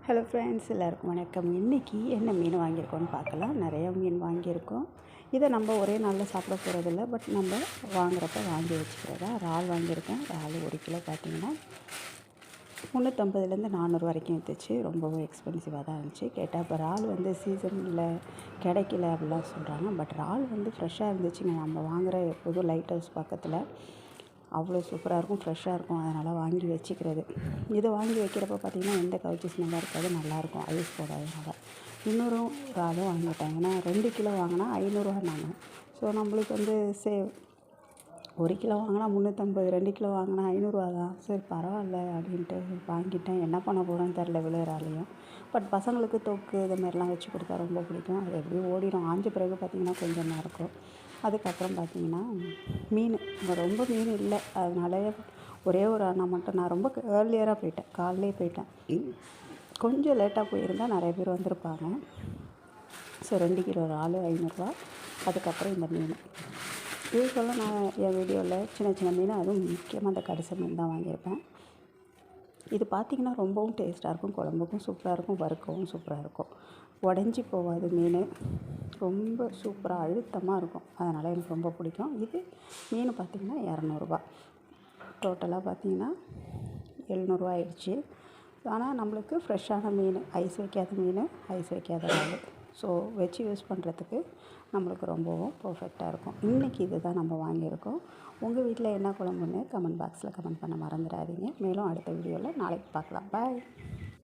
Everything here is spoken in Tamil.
ஹலோ ஃப்ரெண்ட்ஸ், எல்லாருக்கும் வணக்கம். இன்றைக்கி என்ன மீன் வாங்கியிருக்கோன்னு பார்க்கலாம். நிறையா மீன் வாங்கியிருக்கோம். இதை நம்ம ஒரே நாளில் சாப்பிட போகிறதில்ல, பட் நம்ம வாங்குறப்ப வாங்கி வச்சுக்கிறதா. இறால் வாங்கியிருக்கேன். இறால் 1 கிலோ பார்த்திங்கன்னா 350லேருந்து 400 வரைக்கும் இருந்துச்சு. ரொம்பவும் எக்ஸ்பென்சிவாக தான் இருந்துச்சு. கேட்டால் இப்போ இறால் சீசனில் கிடைக்கல அப்படிலாம் சொல்கிறாங்க. பட் இறால் ஃப்ரெஷ்ஷாக இருந்துச்சுங்க. நம்ம வாங்குகிற எப்போதும் லைட் ஹவுஸ் பக்கத்தில் அவ்வளோ சூப்பராக இருக்கும், ஃப்ரெஷ்ஷாக இருக்கும். அதனால் வாங்கி வச்சுக்கிறது. இதை வாங்கி வைக்கிறப்ப பார்த்திங்கன்னா எந்த கவுச்சி ஸ்மெல்லாக இருக்காது, நல்லாயிருக்கும். ஐஸ் போடாதனால. இன்னொரு இறாலும் வாங்கிட்டேன். ஏன்னா 2 கிலோ வாங்கினா 500ரூவான்னாங்க. ஸோ நம்மளுக்கு சேவ். 1 கிலோ வாங்கினா 350, 2 கிலோ வாங்கினா 500ரூவா தான். சரி பரவாயில்ல அப்படின்ட்டு வாங்கிட்டேன். என்ன பண்ண போகிறேன்னு தெரில விழுறாலையும். பட் பசங்களுக்கு தொக்கு இது மாதிரிலாம் வச்சு கொடுத்தா ரொம்ப பிடிக்கும். அது எப்படியும் ஓடிடும். ஆஞ்ச பிறகு பார்த்திங்கன்னா கொஞ்சம் தான் இருக்கும். அதுக்கப்புறம் பார்த்திங்கன்னா மீன் ரொம்ப மீன் இல்லை. அதனால ஒரே ஒரு அண்ணா மட்டும். நான் ரொம்ப ஏர்லியராக போயிட்டேன், காலையிலே போயிட்டேன். கொஞ்சம் லேட்டாக போயிருந்தால் நிறைய பேர் வந்திருப்பாங்க. ஸோ 2 கிலோ இறால் 500ரூவா. அதுக்கப்புறம் இந்த மீன். யூஸ்வலாக நான் என் வீடியோவில் சின்ன சின்ன மீன், அதுவும் முக்கியமாக அந்த கரிசல் மீன் தான் வாங்கியிருப்பேன். இது பார்த்திங்கன்னா ரொம்பவும் டேஸ்ட்டாக இருக்கும். குழம்புக்கும் சூப்பராக இருக்கும், வறுக்கவும் சூப்பராக இருக்கும். உடஞ்சி போகாது மீன். ரொம்ப சூப்பராக அழுத்தமாக இருக்கும். அதனால் எனக்கு ரொம்ப பிடிக்கும். இது மீன் பார்த்திங்கன்னா 200ரூபா. டோட்டலாக பார்த்திங்கன்னா 700ரூவா ஆயிடுச்சு. ஆனால் நம்மளுக்கு ஃப்ரெஷ்ஷான மீன், ஐஸ் வைக்காத மீன், ஐஸ் வைக்காத இறால். ஸோ வச்சு யூஸ் பண்ணுறதுக்கு நம்மளுக்கு ரொம்பவும் பர்ஃபெக்டாக இருக்கும். இன்றைக்கி இது தான் நம்ம வாங்கியிருக்கோம். உங்கள் வீட்டில் என்ன குழம்புன்னு கமெண்ட் பாக்ஸில் கமெண்ட் பண்ண மறந்துடாதீங்க. மேலும் அடுத்த வீடியோவில் நாளைக்கு பார்க்கலாம். பாய்.